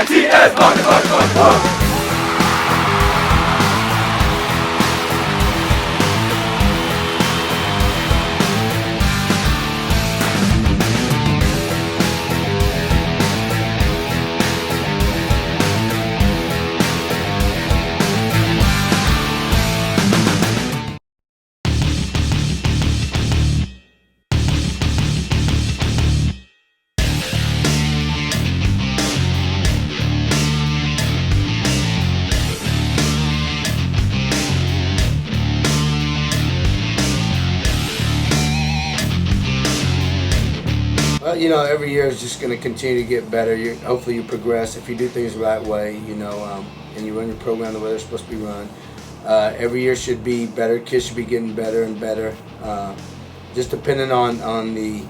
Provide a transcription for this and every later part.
BOBCAT, BOBCAT. Well, every year is just going to continue to get better. Hopefully you progress if you do things the right way, and you run your program the way they're supposed to be run. Every year should be better. Kids should be getting better and better. Just depending on the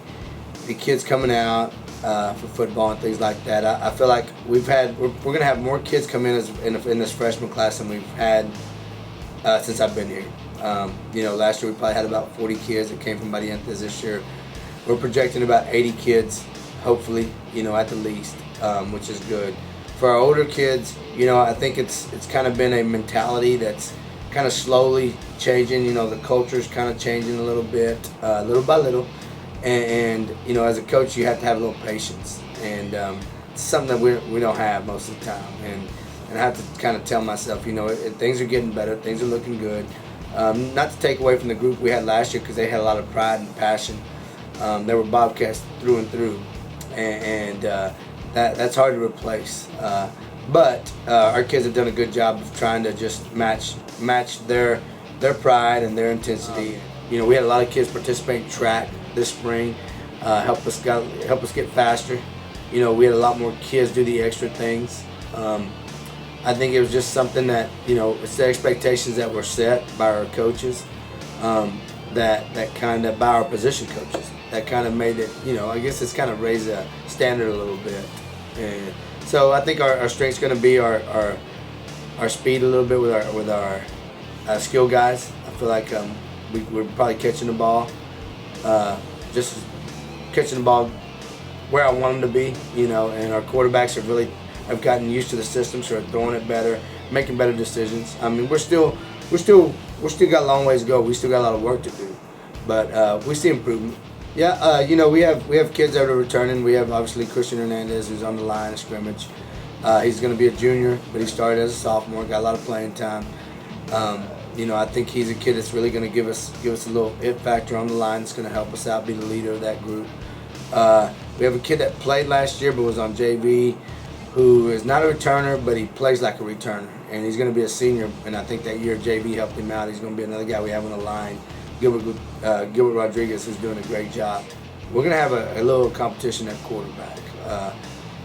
kids coming out for football and things like that. I feel like we're going to have more kids come in in this freshman class than we've had since I've been here. Last year we probably had about 40 kids that came from Barientes. This year we're projecting about 80 kids, hopefully, at the least, which is good. For our older kids, I think it's kind of been a mentality that's kind of slowly changing. The culture's kind of changing a little bit, little by little. And as a coach, you have to have a little patience. And it's something that we don't have most of the time. And I have to kind of tell myself, things are getting better, things are looking good. Not to take away from the group we had last year, because they had a lot of pride and passion. They were Bobcats through and through, and that's hard to replace. But our kids have done a good job of trying to just match their pride and their intensity. We had a lot of kids participate in track this spring, help us get faster. We had a lot more kids do the extra things. I think it was just something that it's the expectations that were set by our coaches, that kind of by our position coaches. That kind of made it, I guess it's kind of raised the standard a little bit. And so I think our strength's going to be our speed a little bit with our skill guys. I feel like we're probably catching the ball, just catching the ball where I want them to be, and our quarterbacks have gotten used to the system, so they're throwing it better, making better decisions. I mean, we're still got a long ways to go. We still got a lot of work to do, but we see improvement. Yeah, we have kids that are returning. We have obviously Christian Hernandez, who's on the line of scrimmage. He's going to be a junior, but he started as a sophomore, got a lot of playing time. I think he's a kid that's really going to give us a little it factor on the line. That's going to help us out, be the leader of that group. We have a kid that played last year but was on JV, who is not a returner, but he plays like a returner, and he's going to be a senior. And I think that year JV helped him out. He's going to be another guy we have on the line. Gilbert Rodriguez, who's doing a great job. We're gonna have a little competition at quarterback.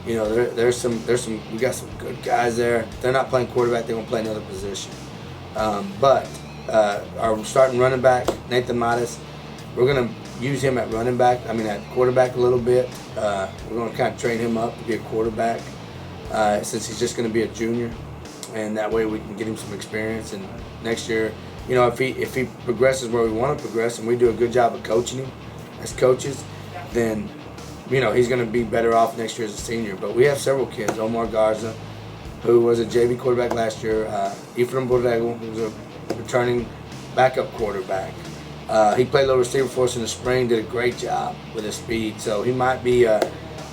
There's some we got some good guys there. If they're not playing quarterback, they're gonna play another position. But our starting running back, Nathan Mattis, we're gonna use him at at quarterback a little bit. We're gonna kind of train him up to be a quarterback since he's just gonna be a junior, and that way we can get him some experience. And next year, if he progresses where we want to progress, and we do a good job of coaching him as coaches, then he's going to be better off next year as a senior. But we have several kids. Omar Garza, who was a JV quarterback last year. Ephraim Borrego, who's a returning backup quarterback. He played a little receiver for us in the spring, did a great job with his speed. So he might be a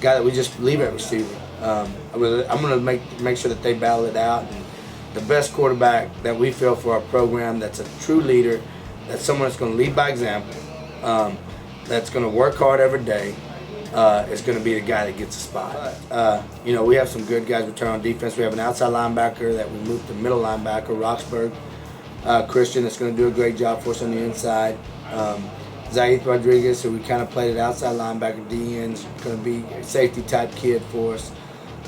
guy that we just leave at receiver. I'm going to make sure that they battle it out. And the best quarterback that we feel for our program, that's a true leader, that's someone that's going to lead by example, that's going to work hard every day, is going to be the guy that gets a spot. We have some good guys return on defense. We have an outside linebacker that we moved to middle linebacker, Roxburgh Christian, that's going to do a great job for us on the inside. Zaith Rodriguez, who we kind of played at outside linebacker, DN, is going to be a safety type kid for us.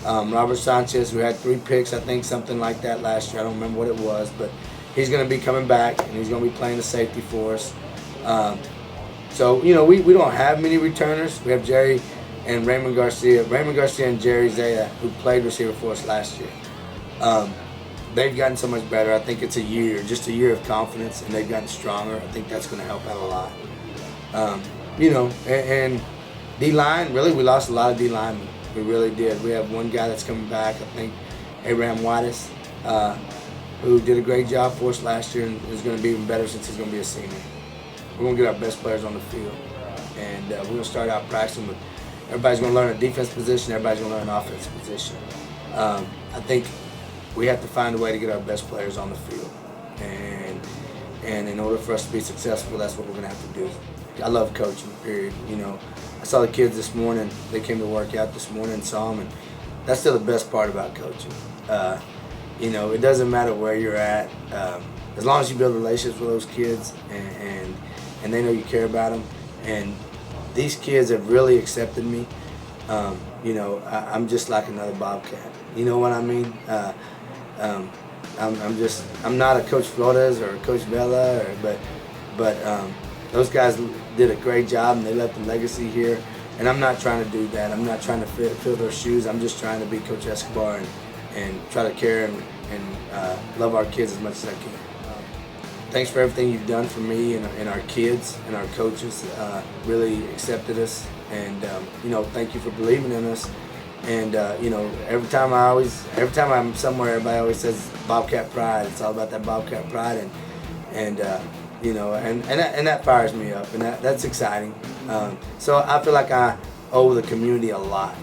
Robert Sanchez, who had 3 picks, I think, something like that last year. I don't remember what it was, but he's going to be coming back, and he's going to be playing the safety for us. We don't have many returners. We have Jerry and Raymond Garcia. Raymond Garcia and Jerry Zaya, who played receiver for us last year. They've gotten so much better. I think it's just a year of confidence, and they've gotten stronger. I think that's going to help out a lot. And D-line, really, we lost a lot of D-linemen. We really did. We have one guy that's coming back, I think, Abraham Whitis, who did a great job for us last year and is going to be even better since he's going to be a senior. We're going to get our best players on the field, and we're going to start out practicing with everybody's going to learn a defense position, everybody's going to learn an offense position. I think we have to find a way to get our best players on the field, and in order for us to be successful, that's what we're going to have to do. I love coaching, period. You know, I saw the kids this morning. They came to work out this morning and saw them, and that's still the best part about coaching. You know, it doesn't matter where you're at, as long as you build relationships with those kids and they know you care about them. And these kids have really accepted me. You know, I'm just like another Bobcat. You know what I mean? I'm not a Coach Flores or a Coach Vela, but those guys did a great job and they left a legacy here. And I'm not trying to do that. I'm not trying to fill their shoes. I'm just trying to be Coach Escobar and try to care and love our kids as much as I can. Thanks for everything you've done for me and our kids and our coaches. Really accepted us, and you know, thank you for believing in us. And you know, every time I'm somewhere, everybody always says Bobcat Pride. It's all about that Bobcat Pride, and you know, and that fires me up, and that's exciting. So I feel like I owe the community a lot.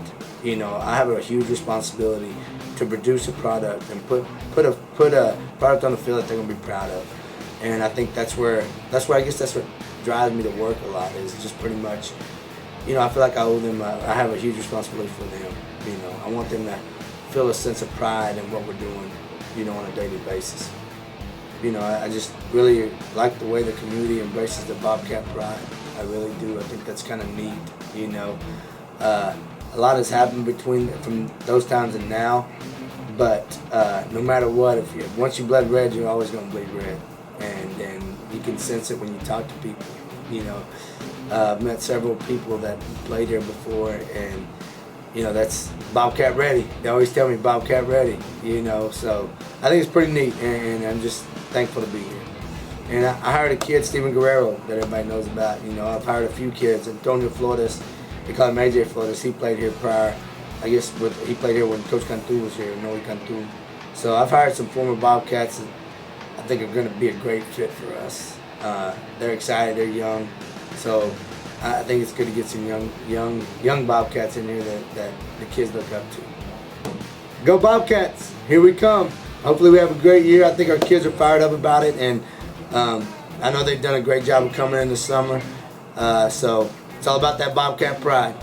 You know, I have a huge responsibility to produce a product and put a product on the field that they're gonna be proud of. And I think that's where I guess that's what drives me to work a lot, is just pretty much, you know, I feel like I owe them, I have a huge responsibility for them. You know, I want them to feel a sense of pride in what we're doing, you know, on a daily basis. You know, I just really like the way the community embraces the Bobcat Pride. I really do. I think that's kind of neat, you know. A lot has happened from those times and now, but no matter what, once you bled red, you're always going to bleed red. And you can sense it when you talk to people. You know, I've met several people that played here before, and you know, that's Bobcat ready. They always tell me Bobcat ready. You know, so I think it's pretty neat, and I'm just thankful to be here. And I hired a kid, Steven Guerrero, that everybody knows about. You know, I've hired a few kids. Antonio Flores, they call him AJ Flores. He played here prior. I guess he played here when Coach Cantu was here, Noe Cantu. So I've hired some former Bobcats that I think are going to be a great fit for us. They're excited, they're young, so I think it's good to get some young Bobcats in here that the kids look up to. Go Bobcats! Here we come. Hopefully we have a great year. I think our kids are fired up about it, and I know they've done a great job of coming in the summer. So it's all about that Bobcat Pride.